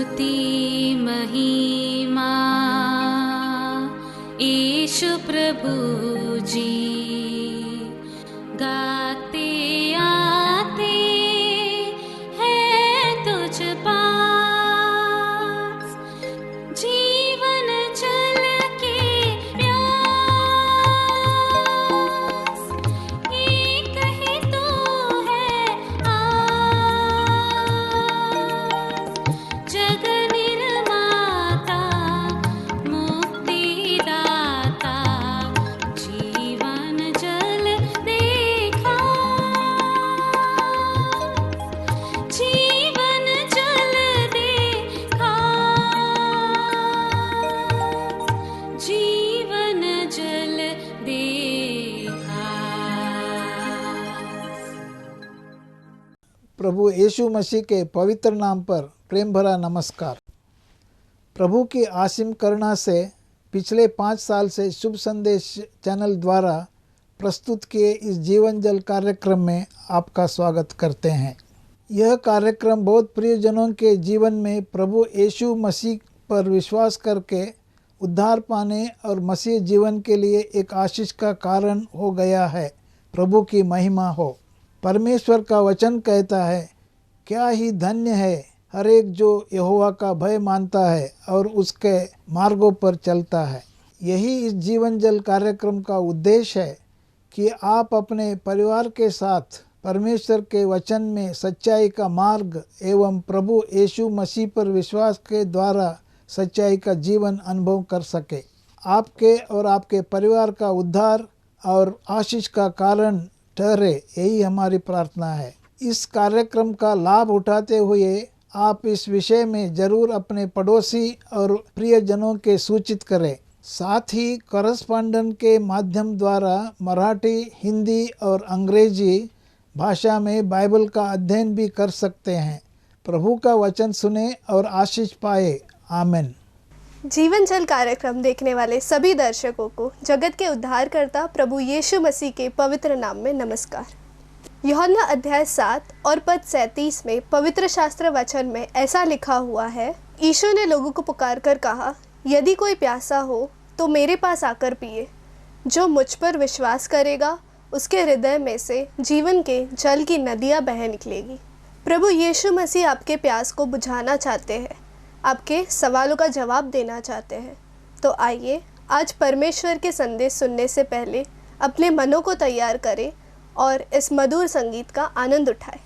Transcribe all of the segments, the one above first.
स्तुति महिमा ईशु प्रभु जी गाते आते हैं तुझ पास जीवन जल के प्यास एक ही तो है आस जग निर्माता मुक्तिदाता जीवन जल देखा जीवन जल देखा जीवन जल देखा। प्रभु यीशु मसीह के पवित्र नाम पर प्रेम भरा नमस्कार। प्रभु की असीम करुणा से पिछले 5 साल से शुभ संदेश चैनल द्वारा प्रस्तुत किए इस जीवन जल कार्यक्रम में आपका स्वागत करते हैं। यह कार्यक्रम बहुत प्रियजनों के जीवन में प्रभु यीशु मसीह पर विश्वास करके उद्धार पाने और मसीह जीवन के लिए एक आशीष का कारण हो गया है। प्रभु की महिमा हो। परमेश्वर का वचन कहता है, क्या ही धन्य है हर एक जो यहोवा का भय मानता है और उसके मार्गों पर चलता है। यही इस जीवन जल कार्यक्रम का उद्देश्य है कि आप अपने परिवार के साथ परमेश्वर के वचन में सच्चाई का मार्ग एवं प्रभु यीशु मसीह पर विश्वास के द्वारा सच्चाई का जीवन अनुभव कर सके। आपके और आपके परिवार का उद्धार और आशीष का कारण ठहरे, यही हमारी प्रार्थना है। इस कार्यक्रम का लाभ उठाते हुए आप इस विषय में जरूर अपने पड़ोसी और प्रियजनों के सूचित करें। साथ ही कॉरेस्पॉन्डेंट के माध्यम द्वारा मराठी, हिंदी और अंग्रेजी भाषा में बाइबल का अध्ययन भी कर सकते हैं। प्रभु का वचन सुने और आशीष पाए। आमीन। जीवन जल कार्यक्रम देखने वाले सभी दर्शकों को जगत के उद्धारकर्ता प्रभु यीशु मसीह के पवित्र नाम में नमस्कार। यूहन्ना अध्याय 7 और पद 37 में पवित्र शास्त्र वचन में ऐसा लिखा हुआ है, यीशु ने लोगों को पुकार कर कहा, यदि कोई प्यासा हो तो मेरे पास आकर पिए। जो मुझ पर विश्वास करेगा उसके हृदय में से जीवन के जल की नदियाँ बह निकलेगी। प्रभु यीशु मसीह आपके प्यास को बुझाना चाहते हैं, आपके सवालों का जवाब देना चाहते हैं। तो आइए आज परमेश्वर के संदेश सुनने से पहले अपने मनों को तैयार करें और इस मधुर संगीत का आनंद उठाएं।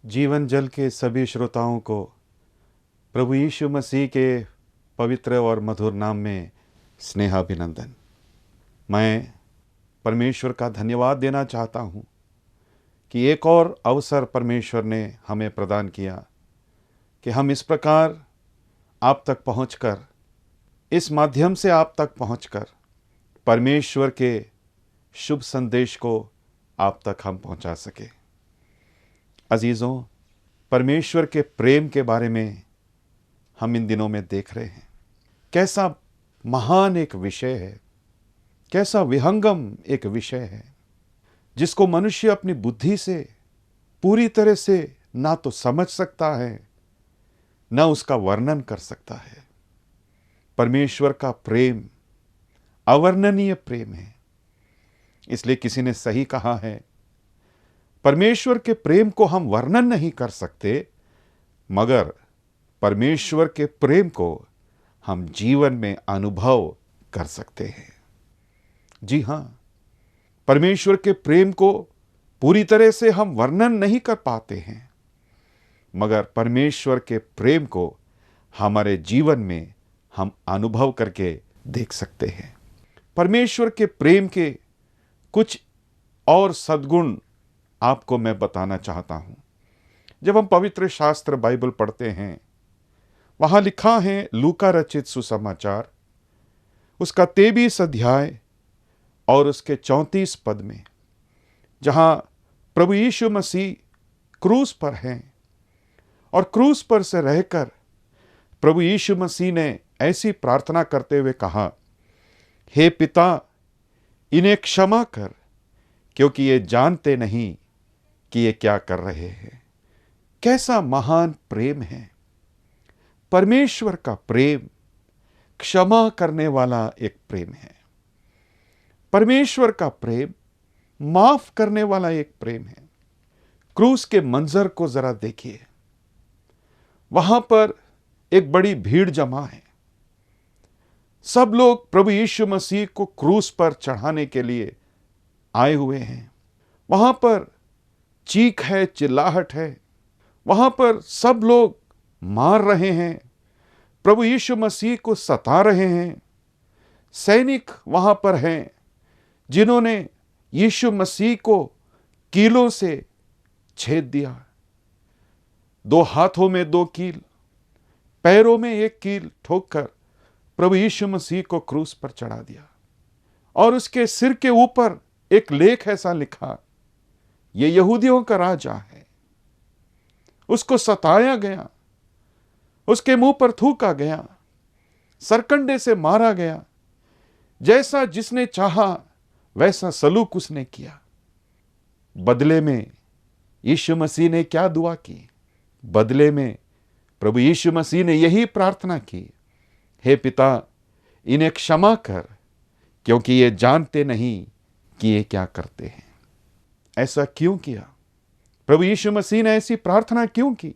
जीवन जल के सभी श्रोताओं को प्रभु यीशु मसीह के पवित्र और मधुर नाम में स्नेहाभिनंदन। मैं परमेश्वर का धन्यवाद देना चाहता हूँ कि एक और अवसर परमेश्वर ने हमें प्रदान किया कि हम इस प्रकार आप तक पहुंचकर, इस माध्यम से आप तक पहुंचकर परमेश्वर के शुभ संदेश को आप तक हम पहुंचा सके। अजीज़ों, परमेश्वर के प्रेम के बारे में हम इन दिनों में देख रहे हैं। कैसा महान एक विषय है, कैसा विहंगम एक विषय है, जिसको मनुष्य अपनी बुद्धि से पूरी तरह से ना तो समझ सकता है, ना उसका वर्णन कर सकता है। परमेश्वर का प्रेम अवर्णनीय प्रेम है। इसलिए किसी ने सही कहा है, परमेश्वर के प्रेम को हम वर्णन नहीं कर सकते, मगर परमेश्वर के प्रेम को हम जीवन में अनुभव कर सकते हैं। जी हां, परमेश्वर के प्रेम को पूरी तरह से हम वर्णन नहीं कर पाते हैं, मगर परमेश्वर के प्रेम को हमारे जीवन में हम अनुभव करके देख सकते हैं। परमेश्वर के प्रेम के कुछ और सद्गुण आपको मैं बताना चाहता हूं। जब हम पवित्र शास्त्र बाइबल पढ़ते हैं, वहां लिखा है लूका रचित सुसमाचार उसका 23 अध्याय और उसके 34 पद में, जहां प्रभु यीशु मसीह क्रूस पर हैं और क्रूस पर से रहकर प्रभु यीशु मसीह ने ऐसी प्रार्थना करते हुए कहा, हे पिता, इन्हें क्षमा कर, क्योंकि ये जानते नहीं कि ये क्या कर रहे हैं। कैसा महान प्रेम है! परमेश्वर का प्रेम क्षमा करने वाला एक प्रेम है। परमेश्वर का प्रेम माफ करने वाला एक प्रेम है। क्रूस के मंजर को जरा देखिए। वहां पर एक बड़ी भीड़ जमा है। सब लोग प्रभु यीशु मसीह को क्रूस पर चढ़ाने के लिए आए हुए हैं। वहां पर चीख है, चिल्लाहट है। वहां पर सब लोग मार रहे हैं, प्रभु यीशु मसीह को सता रहे हैं। सैनिक वहां पर हैं जिन्होंने यीशु मसीह को कीलों से छेद दिया। 2 हाथों में 2 कील, पैरों में 1 कील ठोककर प्रभु यीशु मसीह को क्रूस पर चढ़ा दिया। और उसके सिर के ऊपर एक लेख ऐसा लिखा, ये यहूदियों का राजा है। उसको सताया गया, उसके मुंह पर थूका गया, सरकंडे से मारा गया। जैसा जिसने चाहा वैसा सलूक उसने किया। बदले में यीशु मसीह ने क्या दुआ की? बदले में प्रभु यीशु मसीह ने यही प्रार्थना की, हे पिता, इन्हें क्षमा कर, क्योंकि ये जानते नहीं कि ये क्या करते हैं। ऐसा क्यों किया? प्रभु यीशु मसीह ने ऐसी प्रार्थना क्यों की?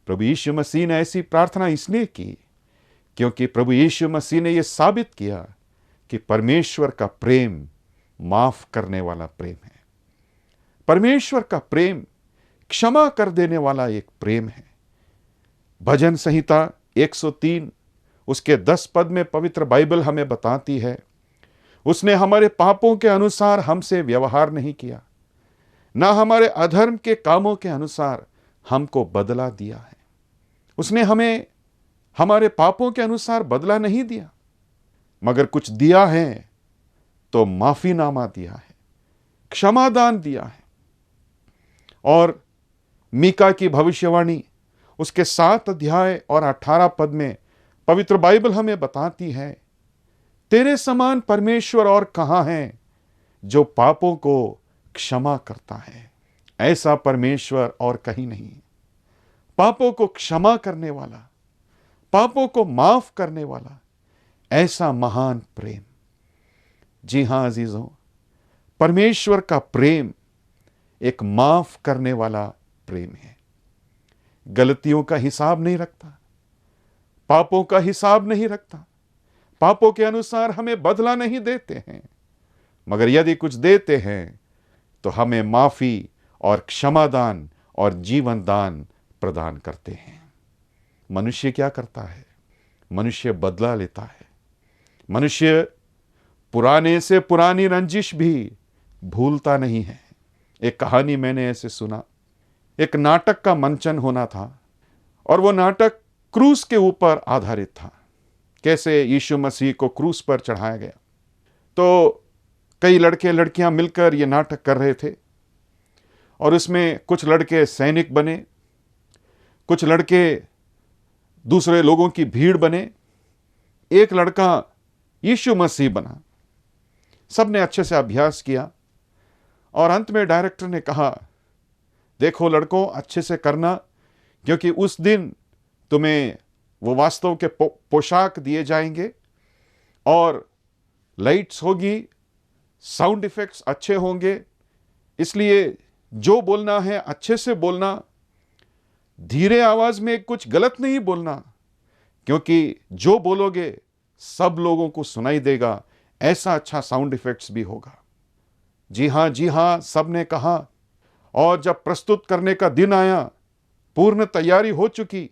प्रभु यीशु मसीह ने ऐसी प्रार्थना इसलिए की क्योंकि प्रभु यीशु मसीह ने यह साबित किया कि परमेश्वर का प्रेम माफ करने वाला प्रेम है। परमेश्वर का प्रेम क्षमा कर देने वाला एक प्रेम है। भजन संहिता 103 उसके 10 पद में पवित्र बाइबल हमें बताती है, उसने हमारे पापों के अनुसार हमसे व्यवहार नहीं किया, ना हमारे अधर्म के कामों के अनुसार हमको बदला दिया है। उसने हमें हमारे पापों के अनुसार बदला नहीं दिया, मगर कुछ दिया है तो माफीनामा दिया है, क्षमादान दिया है। और मीका की भविष्यवाणी उसके 7 अध्याय और 18 पद में पवित्र बाइबल हमें बताती है, तेरे समान परमेश्वर और कहाँ है जो पापों को क्षमा करता है। ऐसा परमेश्वर और कहीं नहीं। पापों को क्षमा करने वाला, पापों को माफ करने वाला, ऐसा महान प्रेम। जी हां अजीजों, परमेश्वर का प्रेम एक माफ करने वाला प्रेम है। गलतियों का हिसाब नहीं रखता, पापों का हिसाब नहीं रखता, पापों के अनुसार हमें बदला नहीं देते हैं, मगर यदि कुछ देते हैं तो हमें माफी और क्षमादान और जीवन दान प्रदान करते हैं। मनुष्य क्या करता है? मनुष्य बदला लेता है। मनुष्य पुराने से पुरानी रंजिश भी भूलता नहीं है। एक कहानी मैंने ऐसे सुना, एक नाटक का मंचन होना था और वो नाटक क्रूस के ऊपर आधारित था, कैसे यीशु मसीह को क्रूस पर चढ़ाया गया। तो कई लड़के लड़कियां मिलकर ये नाटक कर रहे थे और उसमें कुछ लड़के सैनिक बने, कुछ लड़के दूसरे लोगों की भीड़ बने, एक लड़का यीशु मसीह बना। सबने अच्छे से अभ्यास किया और अंत में डायरेक्टर ने कहा, देखो लड़कों, अच्छे से करना, क्योंकि उस दिन तुम्हें वो वास्तव के पोशाक दिए जाएंगे और लाइट्स होगी, साउंड इफेक्ट्स अच्छे होंगे, इसलिए जो बोलना है अच्छे से बोलना, धीरे आवाज में कुछ गलत नहीं बोलना, क्योंकि जो बोलोगे सब लोगों को सुनाई देगा, ऐसा अच्छा साउंड इफेक्ट्स भी होगा। जी हाँ, सबने कहा। और जब प्रस्तुत करने का दिन आया, पूर्ण तैयारी हो चुकी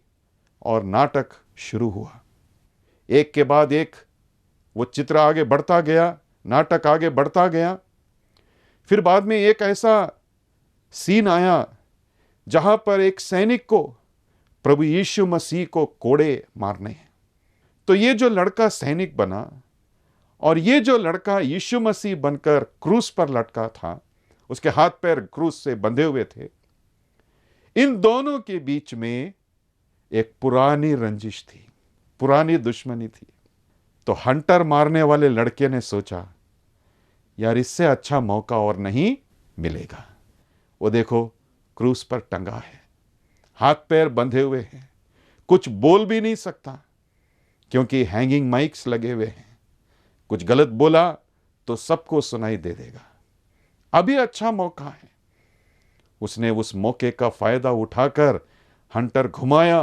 और नाटक शुरू हुआ। एक के बाद एक वो चित्र आगे बढ़ता गया, नाटक आगे बढ़ता गया। फिर बाद में एक ऐसा सीन आया जहां पर एक सैनिक को प्रभु यीशु मसीह को कोड़े मारने हैं। तो ये जो लड़का सैनिक बना और ये जो लड़का यीशु मसीह बनकर क्रूस पर लटका था, उसके हाथ पैर क्रूस से बंधे हुए थे, इन दोनों के बीच में एक पुरानी रंजिश थी, पुरानी दुश्मनी थी। तो हंटर मारने वाले लड़के ने सोचा, यार इससे अच्छा मौका और नहीं मिलेगा। वो देखो क्रूस पर टंगा है, हाथ पैर बंधे हुए हैं, कुछ बोल भी नहीं सकता क्योंकि हैंगिंग माइक्स लगे हुए हैं। कुछ गलत बोला तो सबको सुनाई दे देगा। अभी अच्छा मौका है। उसने उस मौके का फायदा उठाकर हंटर घुमाया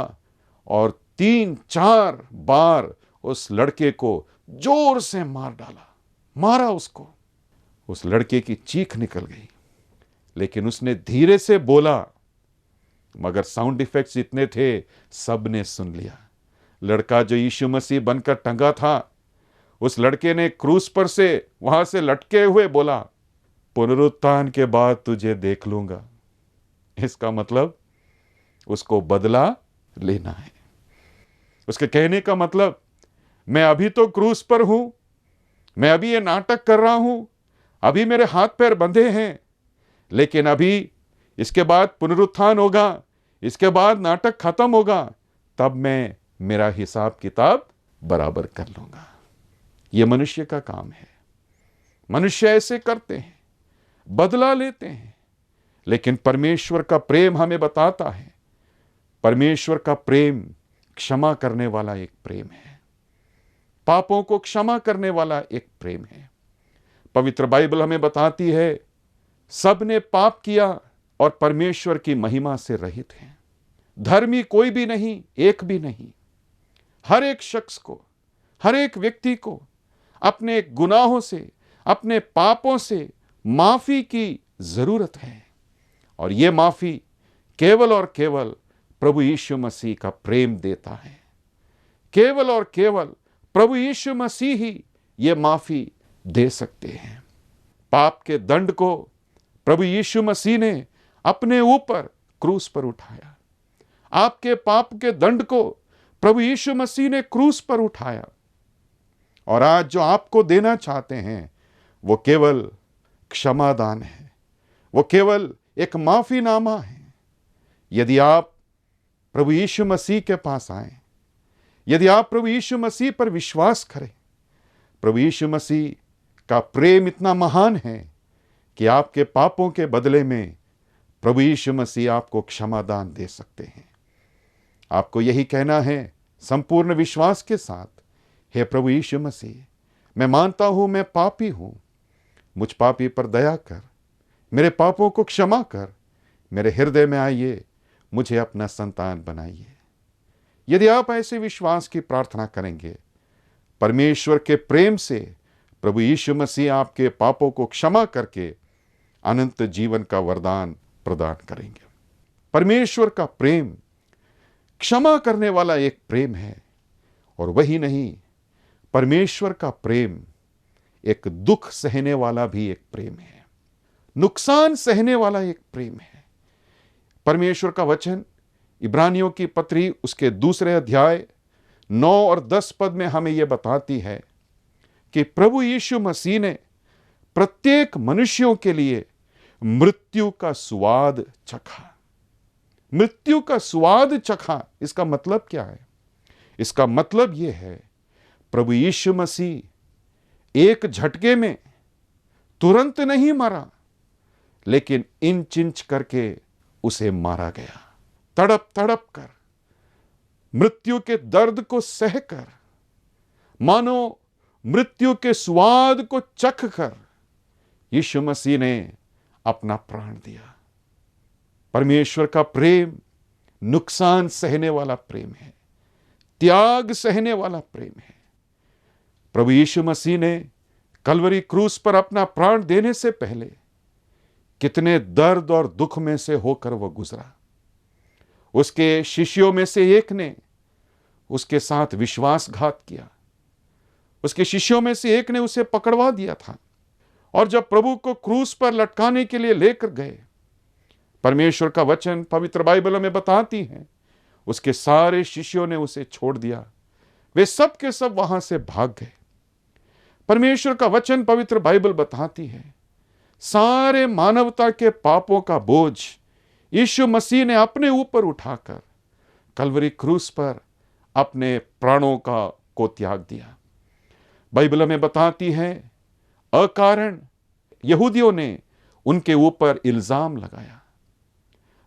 और 3-4 बार उस लड़के को जोर से मार डाला, मारा उसको। उस लड़के की चीख निकल गई, लेकिन उसने धीरे से बोला, मगर साउंड इफेक्ट्स इतने थे सबने सुन लिया। लड़का जो यीशु मसीह बनकर टंगा था, उस लड़के ने क्रूस पर से वहां से लटके हुए बोला, पुनरुत्थान के बाद तुझे देख लूंगा। इसका मतलब उसको बदला लेना है। उसके कहने का मतलब, मैं अभी तो क्रूस पर हूं, मैं अभी ये नाटक कर रहा हूं, अभी मेरे हाथ पैर बंधे हैं, लेकिन अभी इसके बाद पुनरुत्थान होगा, इसके बाद नाटक खत्म होगा, तब मैं मेरा हिसाब किताब बराबर कर लूंगा। यह मनुष्य का काम है। मनुष्य ऐसे करते हैं, बदला लेते हैं, लेकिन परमेश्वर का प्रेम हमें बताता है, परमेश्वर का प्रेम क्षमा करने वाला एक प्रेम है, पापों को क्षमा करने वाला एक प्रेम है। पवित्र बाइबल हमें बताती है, सबने पाप किया और परमेश्वर की महिमा से रहित हैं। धर्मी कोई भी नहीं, एक भी नहीं। हर एक शख्स को, हर एक व्यक्ति को अपने गुनाहों से, अपने पापों से माफी की जरूरत है। और यह माफी केवल और केवल प्रभु यीशु मसीह का प्रेम देता है। केवल और केवल प्रभु यीशु मसीह ही यह माफी दे सकते हैं। पाप के दंड को प्रभु यीशु मसीह ने अपने ऊपर क्रूस पर उठाया। आपके पाप के दंड को प्रभु यीशु मसीह ने क्रूस पर उठाया। और आज जो आपको देना चाहते हैं वो केवल क्षमादान है, वो केवल एक माफीनामा है। यदि आप प्रभु यीशु मसीह के पास आए, यदि आप प्रभु यीशु मसीह पर विश्वास करें, प्रभु यीशु मसीह का प्रेम इतना महान है कि आपके पापों के बदले में प्रभु यीशु मसीह आपको क्षमादान दे सकते हैं। आपको यही कहना है संपूर्ण विश्वास के साथ, हे प्रभु यीशु मसीह, मैं मानता हूं मैं पापी हूं, मुझ पापी पर दया कर, मेरे पापों को क्षमा कर, मेरे हृदय में आइए, मुझे अपना संतान बनाइए। यदि आप ऐसे विश्वास की प्रार्थना करेंगे, परमेश्वर के प्रेम से प्रभु यीशु मसीह आपके पापों को क्षमा करके अनंत जीवन का वरदान प्रदान करेंगे। परमेश्वर का प्रेम क्षमा करने वाला एक प्रेम है, और वही नहीं, परमेश्वर का प्रेम एक दुख सहने वाला भी एक प्रेम है, नुकसान सहने वाला एक प्रेम है। परमेश्वर का वचन इब्रानियों की पत्री उसके 2 अध्याय 9 और 10 पद में हमें यह बताती है कि प्रभु यीशु मसीह ने प्रत्येक मनुष्यों के लिए मृत्यु का स्वाद चखा। मृत्यु का स्वाद चखा, इसका मतलब क्या है? इसका मतलब यह है, प्रभु यीशु मसीह एक झटके में तुरंत नहीं मरा, लेकिन इन चिंच करके उसे मारा गया। तड़प तड़प कर, मृत्यु के दर्द को सहकर, मानो मृत्यु के स्वाद को चख कर यीशु मसीह ने अपना प्राण दिया। परमेश्वर का प्रेम नुकसान सहने वाला प्रेम है, त्याग सहने वाला प्रेम है। प्रभु यीशु मसीह ने कलवरी क्रूस पर अपना प्राण देने से पहले कितने दर्द और दुख में से होकर वह गुजरा। उसके शिष्यों में से एक ने उसके साथ विश्वासघात किया। उसके शिष्यों में से एक ने उसे पकड़वा दिया था, और जब प्रभु को क्रूस पर लटकाने के लिए लेकर गए, परमेश्वर का वचन पवित्र बाइबल में बताती है, उसके सारे शिष्यों ने उसे छोड़ दिया। वे सब के सब वहां से भाग गए। परमेश्वर का वचन पवित्र बाइबल बताती है, सारे मानवता के पापों का बोझ यीशु मसीह ने अपने ऊपर उठाकर कलवरी क्रूस पर अपने प्राणों को त्याग दिया। बाइबल में बताती है, अकारण यहूदियों ने उनके ऊपर इल्जाम लगाया,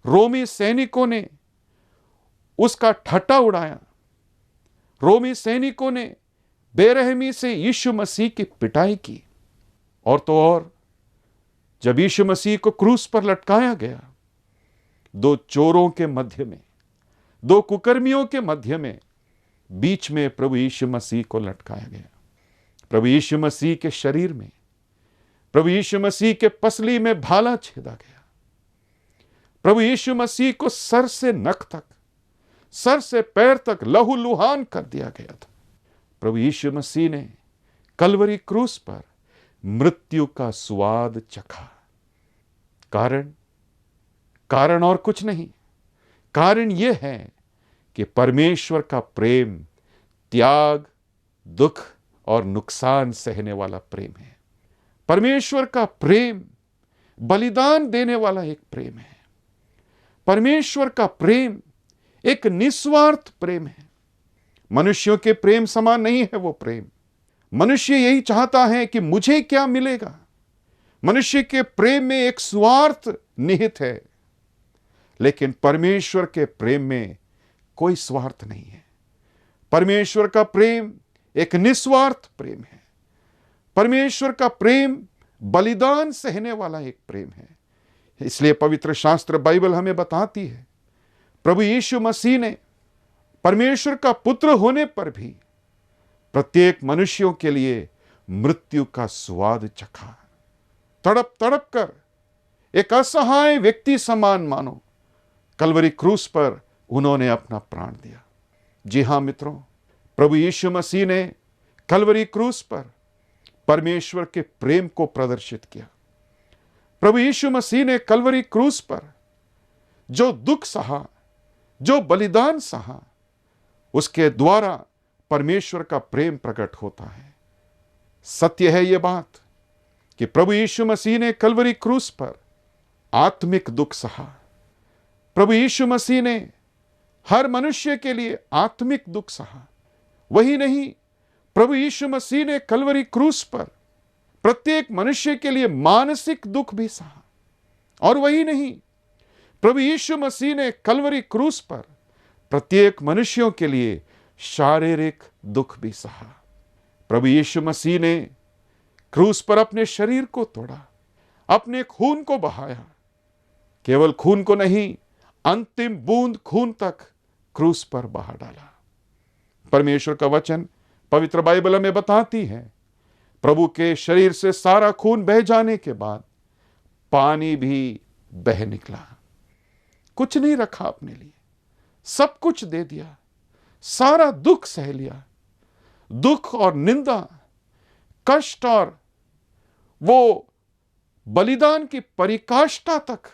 रोमी सैनिकों ने उसका ठट्टा उड़ाया, रोमी सैनिकों ने बेरहमी से यीशु मसीह की पिटाई की। और तो और जब यीशु मसीह को क्रूस पर लटकाया गया, 2 चोरों के मध्य में, 2 कुकर्मियों के मध्य में, बीच में प्रभु यीशु मसीह को लटकाया गया। प्रभु यीशु मसीह के शरीर में, प्रभु यीशु मसीह के पसली में भाला छेदा गया। प्रभु यीशु मसीह को सर से नख तक, सर से पैर तक लहूलुहान कर दिया गया था। प्रभु यीशु मसीह ने कलवरी क्रूस पर मृत्यु का स्वाद चखा। कारण और कुछ नहीं, कारण यह है कि परमेश्वर का प्रेम त्याग, दुख और नुकसान सहने वाला प्रेम है। परमेश्वर का प्रेम बलिदान देने वाला एक प्रेम है। परमेश्वर का प्रेम एक निस्वार्थ प्रेम है। मनुष्यों के प्रेम समान नहीं है वो प्रेम। मनुष्य यही चाहता है कि मुझे क्या मिलेगा। मनुष्य के प्रेम में एक स्वार्थ निहित है, लेकिन परमेश्वर के प्रेम में कोई स्वार्थ नहीं है। परमेश्वर का प्रेम एक निस्वार्थ प्रेम है। परमेश्वर का प्रेम बलिदान सहने वाला एक प्रेम है। इसलिए पवित्र शास्त्र बाइबल हमें बताती है, प्रभु यीशु मसीह ने परमेश्वर का पुत्र होने पर भी प्रत्येक मनुष्यों के लिए मृत्यु का स्वाद चखा। तड़प तड़प कर एक असहाय व्यक्ति समान मानो कलवरी क्रूस पर उन्होंने अपना प्राण दिया। जी हां मित्रों, प्रभु यीशु मसीह ने कलवरी क्रूस पर परमेश्वर के प्रेम को प्रदर्शित किया। प्रभु यीशु मसीह ने कलवरी क्रूस पर जो दुख सहा, जो बलिदान सहा, उसके द्वारा परमेश्वर का प्रेम प्रकट होता है। सत्य है यह बात कि प्रभु यीशु मसीह ने कलवरी क्रूस पर आत्मिक दुख सहा। प्रभु यीशु मसीह ने हर मनुष्य के लिए आत्मिक दुख सहा। वही नहीं, प्रभु यीशु मसीह ने कलवरी क्रूस पर प्रत्येक मनुष्य के लिए मानसिक दुख भी सहा। और वही नहीं, प्रभु यीशु मसीह ने कलवरी क्रूस पर प्रत्येक मनुष्यों के लिए शारीरिक दुख भी सहा। प्रभु यीशु मसीह ने क्रूस पर अपने शरीर को तोड़ा, अपने खून को बहाया। केवल खून को नहीं, अंतिम बूंद खून तक क्रूस पर बहा डाला। परमेश्वर का वचन पवित्र बाइबल में बताती है, प्रभु के शरीर से सारा खून बह जाने के बाद पानी भी बह निकला। कुछ नहीं रखा अपने लिए, सब कुछ दे दिया, सारा दुख सह लिया, दुख और निंदा, कष्ट और वो बलिदान की परिकाष्ठा तक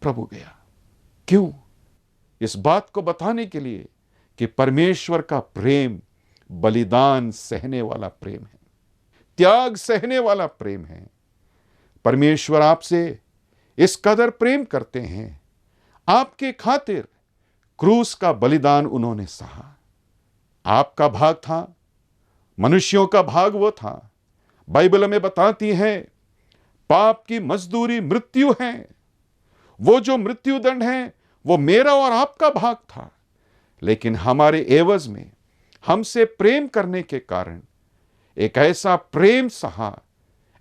प्रभु गया। क्यों? इस बात को बताने के लिए कि परमेश्वर का प्रेम बलिदान सहने वाला प्रेम है, त्याग सहने वाला प्रेम है। परमेश्वर आपसे इस कदर प्रेम करते हैं, आपके खातिर क्रूस का बलिदान उन्होंने सहा। आपका भाग था, मनुष्यों का भाग वो था। बाइबल हमें बताती है पाप की मजदूरी मृत्यु है। वो जो मृत्यु दंड है वो मेरा और आपका भाग था, लेकिन हमारे एवज में हमसे प्रेम करने के कारण एक ऐसा प्रेम सहा,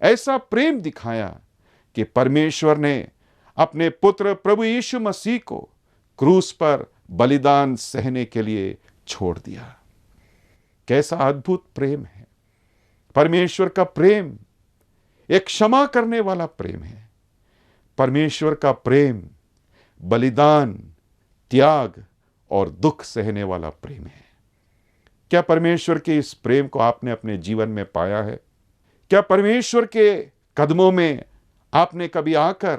ऐसा प्रेम दिखाया कि परमेश्वर ने अपने पुत्र प्रभु यीशु मसीह को क्रूस पर बलिदान सहने के लिए छोड़ दिया। कैसा अद्भुत प्रेम है! परमेश्वर का प्रेम एक क्षमा करने वाला प्रेम है। परमेश्वर का प्रेम बलिदान, त्याग और दुख सहने वाला प्रेम है। क्या परमेश्वर के इस प्रेम को आपने अपने जीवन में पाया है? क्या परमेश्वर के कदमों में आपने कभी आकर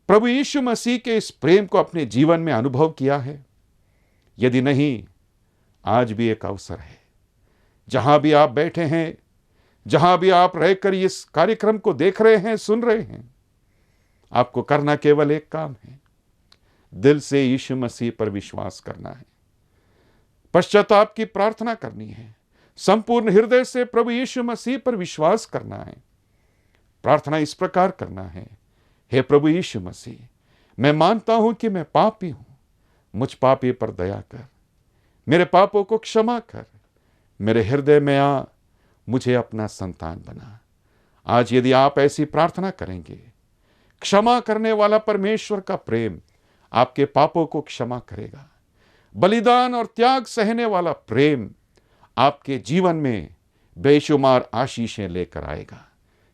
प्रभु यीशु मसीह के इस प्रेम को अपने जीवन में अनुभव किया है? यदि नहीं, आज भी एक अवसर है। जहां भी आप बैठे हैं, जहां भी आप रहकर इस कार्यक्रम को देख रहे हैं, सुन रहे हैं, आपको करना केवल एक काम है, दिल से यीशु मसीह पर विश्वास करना है, पश्चाताप की प्रार्थना करनी है, संपूर्ण हृदय से प्रभु यीशु मसीह पर विश्वास करना है। प्रार्थना इस प्रकार करना है, हे प्रभु यीशु मसीह, मैं मानता हूं कि मैं पापी हूं, मुझ पापी पर दया कर, मेरे पापों को क्षमा कर, मेरे हृदय में आ, मुझे अपना संतान बना। आज यदि आप ऐसी प्रार्थना करेंगे, क्षमा करने वाला परमेश्वर का प्रेम आपके पापों को क्षमा करेगा। बलिदान और त्याग सहने वाला प्रेम आपके जीवन में बेशुमार आशीषें लेकर आएगा।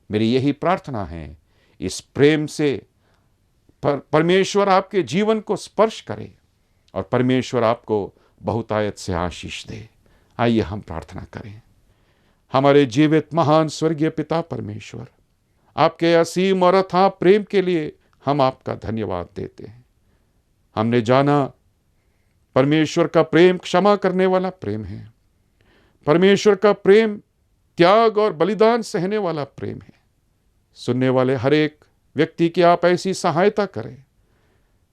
मेरी यही प्रार्थना है, इस प्रेम से परमेश्वर आपके जीवन को स्पर्श करे और परमेश्वर आपको बहुतायत से आशीष दे। आइए हम प्रार्थना करें। हमारे जीवित महान स्वर्गीय पिता परमेश्वर, आपके असीम और अथाह प्रेम के लिए हम आपका धन्यवाद देते हैं। हमने जाना परमेश्वर का प्रेम क्षमा करने वाला प्रेम है, परमेश्वर का प्रेम त्याग और बलिदान सहने वाला प्रेम है। सुनने वाले हर एक व्यक्ति की आप ऐसी सहायता करें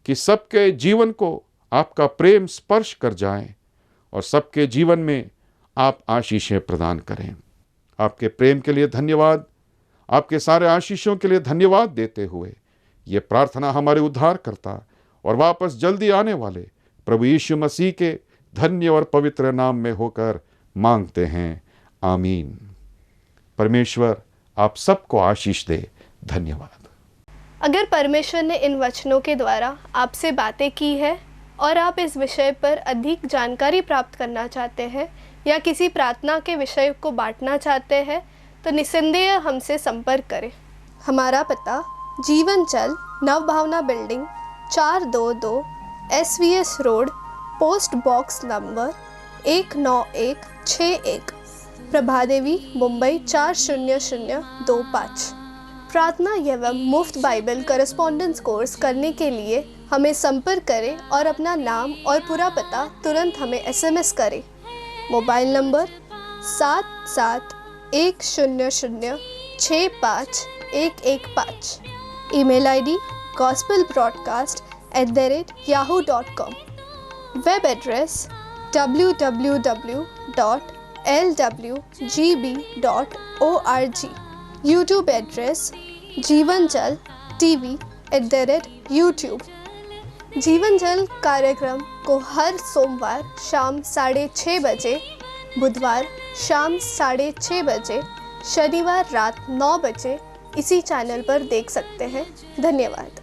कि सबके जीवन को आपका प्रेम स्पर्श कर जाए और सबके जीवन में आप आशीषें प्रदान करें। आपके प्रेम के लिए धन्यवाद, आपके सारे आशीषों के लिए धन्यवाद देते हुए ये प्रार्थना हमारे उद्धारकर्ता और वापस जल्दी आने वाले प्रभु यीशु मसीह के धन्य और पवित्र नाम में होकर मांगते हैं, आमीन। परमेश्वर आप सबको आशीष दे। धन्यवाद। अगर परमेश्वर ने इन वचनों के द्वारा आपसे बातें की है और आप इस विषय पर अधिक जानकारी प्राप्त करना चाहते हैं या किसी प्रार्थना के विषय को बांटना चाहते हैं, तो निस्संदेह हमसे संपर्क करें। हमारा पता जीवन जल नव भावना बिल्डिंग 422 SVS रोड, post box number 19161, Prabhadevi, Mumbai 40025। प्रार्थना एवं मुफ्त बाइबल करस्पॉन्डेंस कोर्स करने के लिए हमें संपर्क करें और अपना नाम और पूरा पता तुरंत हमें SMS करें। Mobile number 7710065115। Email ID gospelbroadcast@yahoo.com। Web address www.lwgb.org। YouTube address जीवन जल TV@YouTube। जीवन जल कार्यक्रम को हर सोमवार शाम 6:30 बजे, बुधवार शाम 6:30 बजे, शनिवार रात 9 बजे इसी चैनल पर देख सकते हैं। धन्यवाद।